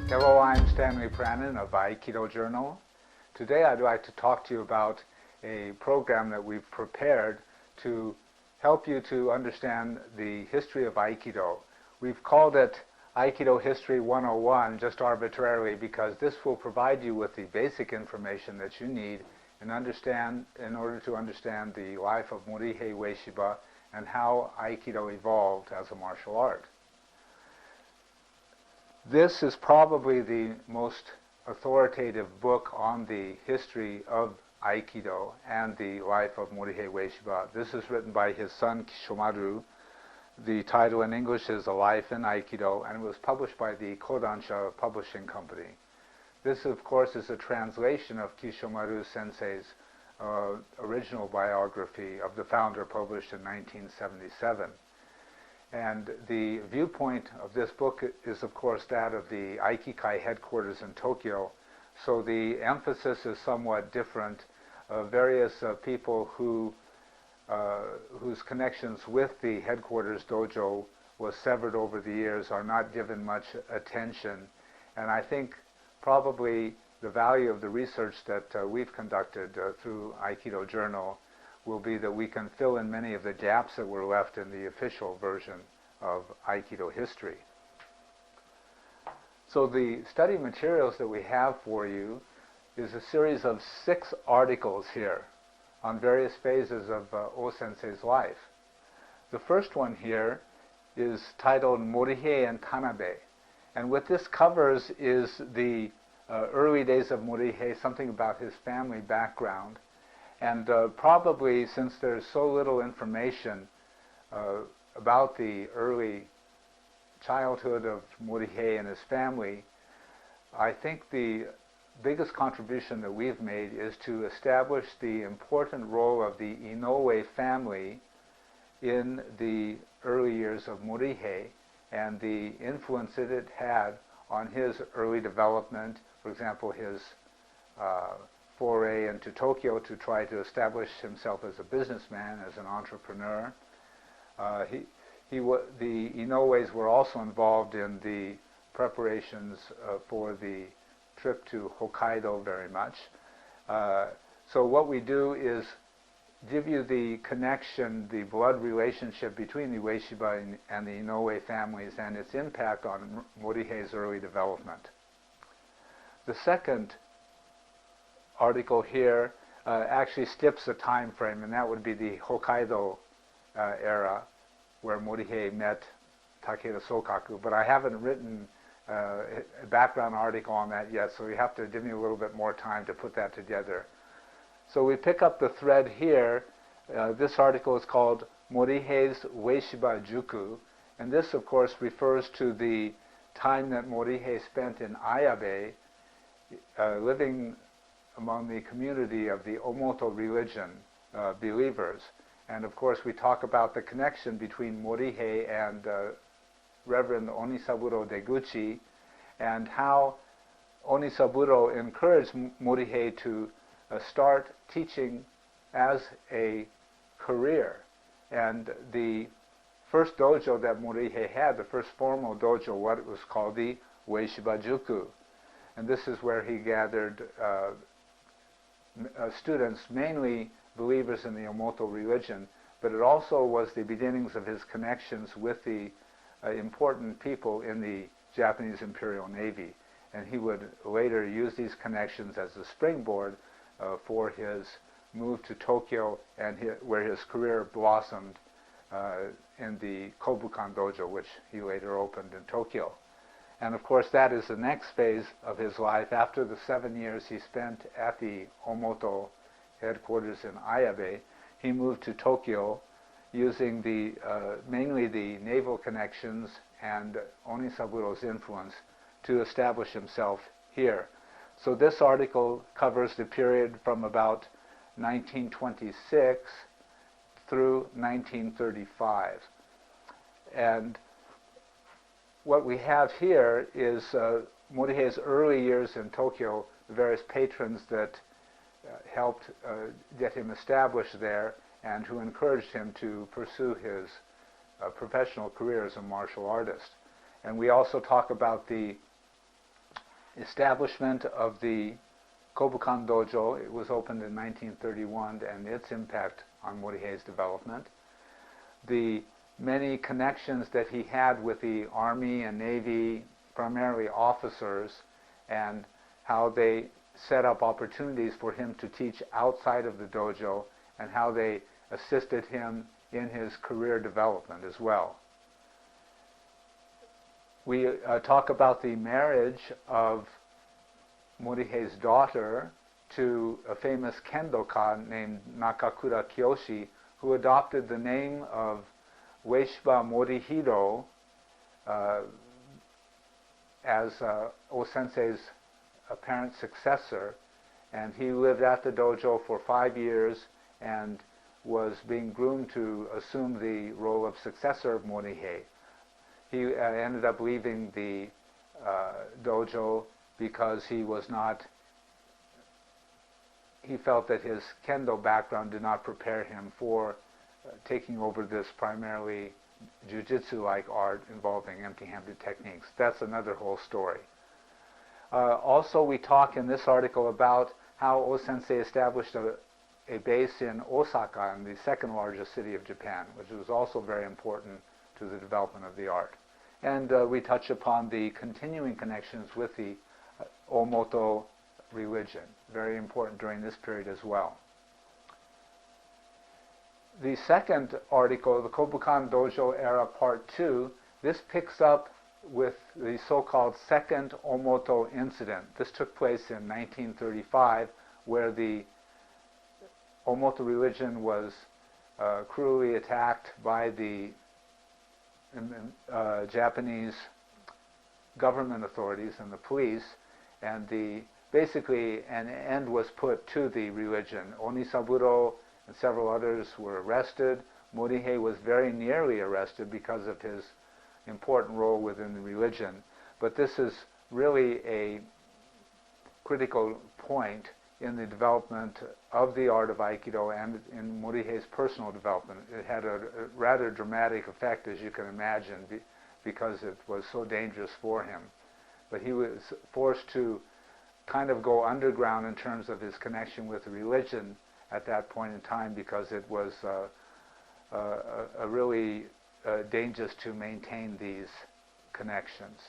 Hello, I'm Stanley Pranin of Aikido Journal. Today I'd like to talk to you about a program that we've prepared to help you to understand the history of Aikido. We've called it Aikido History 101 just arbitrarily because this will provide you with the basic information that you need in order to understand the life of Morihei Ueshiba and how Aikido evolved as a martial art. This is probably the most authoritative book on the history of Aikido and the life of Morihei Ueshiba. This is written by his son Kishomaru. The title in English is A Life in Aikido, and it was published by the Kodansha Publishing Company. This, of course, is a translation of Kishomaru Sensei's original biography of the founder, published in 1977. And the viewpoint of this book is, of course, that of the Aikikai headquarters in Tokyo. So the emphasis is somewhat different. Various people whose connections with the headquarters dojo was severed over the years are not given much attention. And I think probably the value of the research that we've conducted through Aikido Journal will be that we can fill in many of the gaps that were left in the official version of Aikido history. So the study materials that we have for you is a series of 6 articles here on various phases of O-sensei's life. The first one here is titled Morihei and Kamabay. And what this covers is the early days of Morihei, something about his family background. And probably, since there's so little information about the early childhood of Morihei and his family, I think the biggest contribution that we've made is to establish the important role of the Inoue family in the early years of Morihei and the influence that it had on his early development. For example, his foray into Tokyo to try to establish himself as a businessman, as an entrepreneur. The Inoues were also involved in the preparations for the trip to Hokkaido very much. So what we do is give you the connection, the blood relationship between the Ueshiba and the Inoue families and its impact on Morihei's early development. The second article here actually skips a time frame, and that would be the Hokkaido era, where Morihei met Takeda Sokaku. But I haven't written a background article on that yet, so you have to give me a little bit more time to put that together. So we pick up the thread here. This article is called Morihei's Ueshiba Juku, and this, of course, refers to the time that Morihei spent in Ayabe, living among the community of the Omoto religion believers. And of course we talk about the connection between Morihei and Reverend Onisaburo Deguchi, and how Onisaburo encouraged Morihei to start teaching as a career. And the first dojo that Morihei had, the first formal dojo, what it was called the Ueshiba Juku. And this is where he gathered students, mainly believers in the Omoto religion, but it also was the beginnings of his connections with the important people in the Japanese Imperial Navy. And he would later use these connections as a springboard for his move to Tokyo, and where his career blossomed in the Kobukan Dojo, which he later opened in Tokyo. And of course that is the next phase of his life. After the 7 years he spent at the Omoto headquarters in Ayabe, he moved to Tokyo using mainly the naval connections and Onisaburo's influence to establish himself here. So this article covers the period from about 1926 through 1935. And what we have here is Morihei's early years in Tokyo, the various patrons that helped get him established there and who encouraged him to pursue his professional career as a martial artist. And we also talk about the establishment of the Kobukan Dojo. It was opened in 1931, and its impact on Morihei's development. The many connections that he had with the Army and Navy, primarily officers, and how they set up opportunities for him to teach outside of the dojo, and how they assisted him in his career development as well. We talk about the marriage of Morihei's daughter to a famous kendoka named Nakakura Kiyoshi, who adopted the name of Ueshiba Morihiro as O-sensei's apparent successor, and he lived at the dojo for 5 years and was being groomed to assume the role of successor of Morihei. He ended up leaving the dojo because he felt that his kendo background did not prepare him for taking over this primarily jiu-jitsu-like art involving empty-handed techniques. That's another whole story. Also, we talk in this article about how O-sensei established a base in Osaka, in the second largest city of Japan, which was also very important to the development of the art. And we touch upon the continuing connections with the Omoto religion, very important during this period as well. The second article, the Kobukan Dojo Era Part 2, this picks up with the so-called second Omoto Incident. This took place in 1935, where the Omoto religion was cruelly attacked by the Japanese government authorities and the police, and basically an end was put to the religion. Onisaburo and several others were arrested. Morihei was very nearly arrested because of his important role within the religion. But this is really a critical point in the development of the art of Aikido and in Morihei's personal development. It had a rather dramatic effect, as you can imagine, because it was so dangerous for him. But he was forced to kind of go underground in terms of his connection with religion at that point in time, because it was really dangerous to maintain these connections.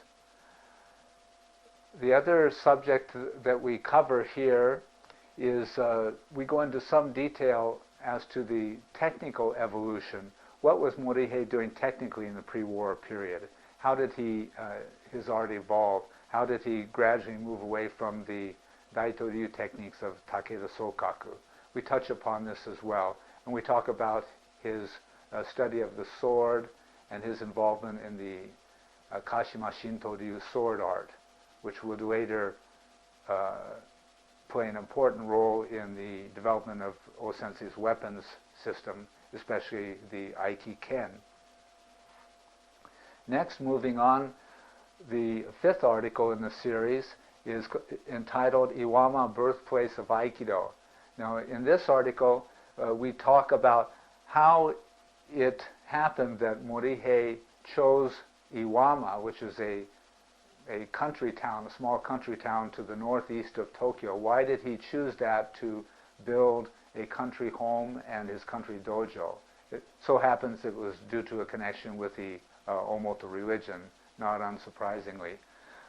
The other subject that we cover here is we go into some detail as to the technical evolution. What was Morihei doing technically in the pre-war period? How did his art evolve? How did he gradually move away from the Daito-ryu techniques of Takeda Sokaku? We touch upon this as well. And we talk about his study of the sword and his involvement in the Kashima Shinto-ryu sword art, which would later play an important role in the development of O-sensei's weapons system, especially the Aiki-ken. Next, moving on, the fifth article in the series is entitled Iwama, Birthplace of Aikido. Now, in this article, we talk about how it happened that Morihei chose Iwama, which is a country town, a small country town to the northeast of Tokyo. Why did he choose that to build a country home and his country dojo? It so happens it was due to a connection with the Omoto religion, not unsurprisingly.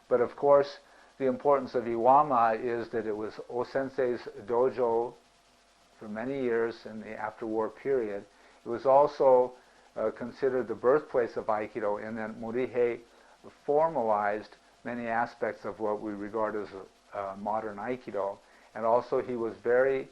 But of course, the importance of Iwama is that it was O-sensei's dojo for many years in the after-war period. It was also considered the birthplace of Aikido, in that Morihei formalized many aspects of what we regard as modern Aikido, and also he was very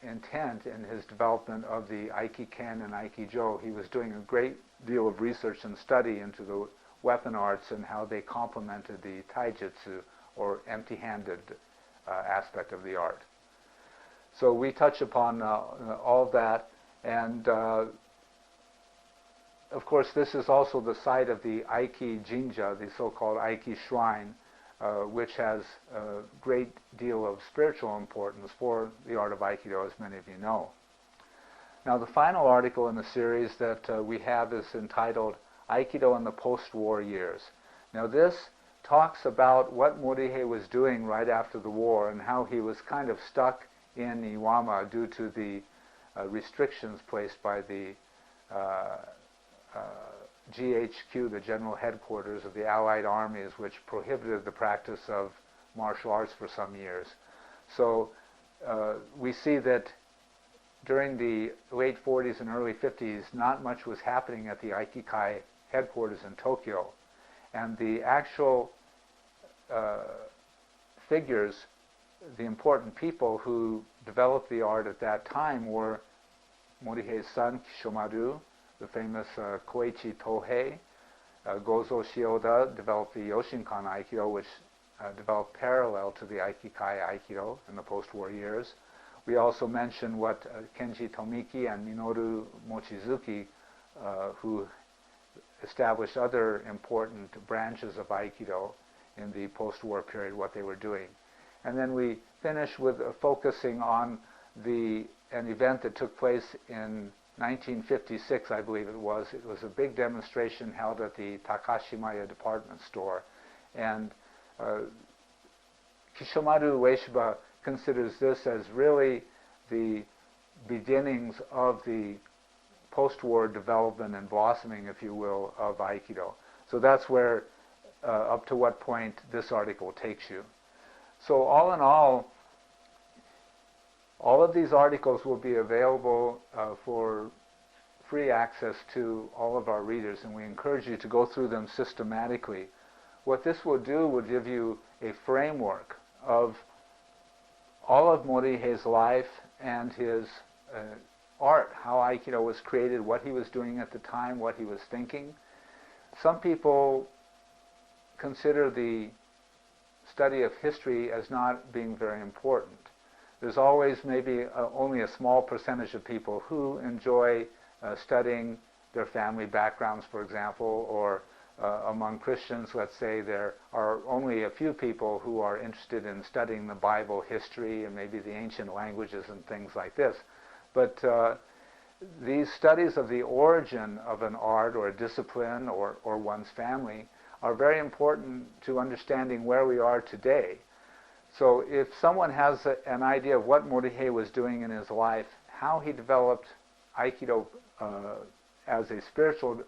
intent in his development of the Aiki-ken and Aiki-jo. He was doing a great deal of research and study into the weapon arts and how they complemented the taijutsu, or empty-handed aspect of the art. So we touch upon all of that, and of course this is also the site of the Aiki Jinja, the so-called Aiki Shrine, which has a great deal of spiritual importance for the art of Aikido, as many of you know. Now, the final article in the series that we have is entitled Aikido in the Post-War Years. Now, this talks about what Morihei was doing right after the war and how he was kind of stuck in Iwama due to the restrictions placed by the GHQ, the General Headquarters of the Allied armies, which prohibited the practice of martial arts for some years. So we see that during the late 40s and early 50s, not much was happening at the Aikikai headquarters in Tokyo. And the actual figures, the important people who developed the art at that time were Morihei's son, Kishomaru, the famous Koichi Tohei. Gozo Shioda developed the Yoshinkan Aikido, which developed parallel to the Aikikai Aikido in the post-war years. We also mention what Kenji Tomiki and Minoru Mochizuki, who established other important branches of Aikido in the post-war period, what they were doing. And then we finish with focusing on an event that took place in 1956, I believe it was. It was a big demonstration held at the Takashimaya department store. And Kishomaru Ueshiba considers this as really the beginnings of the post-war development and blossoming, if you will, of Aikido. So that's where, up to what point this article takes you. So all in all of these articles will be available for free access to all of our readers, and we encourage you to go through them systematically. What this will do will give you a framework of all of Morihei's life and his art, how Aikido was created, what he was doing at the time, what he was thinking. Some people consider the study of history as not being very important. There's always maybe only a small percentage of people who enjoy studying their family backgrounds, for example, or among Christians, let's say, there are only a few people who are interested in studying the Bible history and maybe the ancient languages and things like this. But these studies of the origin of an art or a discipline or one's family are very important to understanding where we are today. So if someone has an idea of what Morihei was doing in his life, how he developed Aikido as a spiritual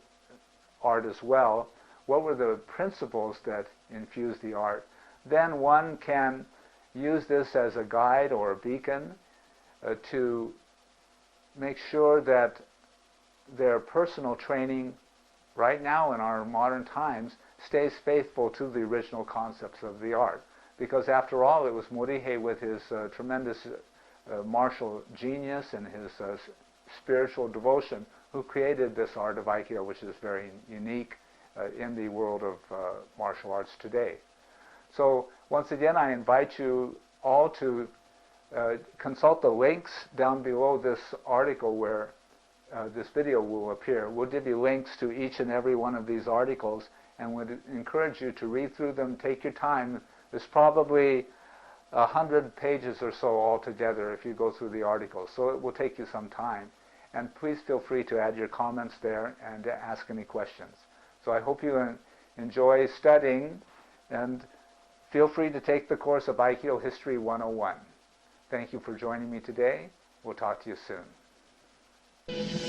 art as well, what were the principles that infused the art, then one can use this as a guide or a beacon to make sure that their personal training right now in our modern times stays faithful to the original concepts of the art. Because after all, it was Morihei with his tremendous martial genius and his spiritual devotion who created this art of Aikido, which is very unique in the world of martial arts today. So once again, I invite you all to consult the links down below this article where this video will appear. We'll give you links to each and every one of these articles and would encourage you to read through them, take your time. There's probably 100 pages or so altogether if you go through the articles, so it will take you some time. And please feel free to add your comments there and ask any questions. So I hope you enjoy studying, and feel free to take the course of Aikido History 101. Thank you for joining me today. We'll talk to you soon.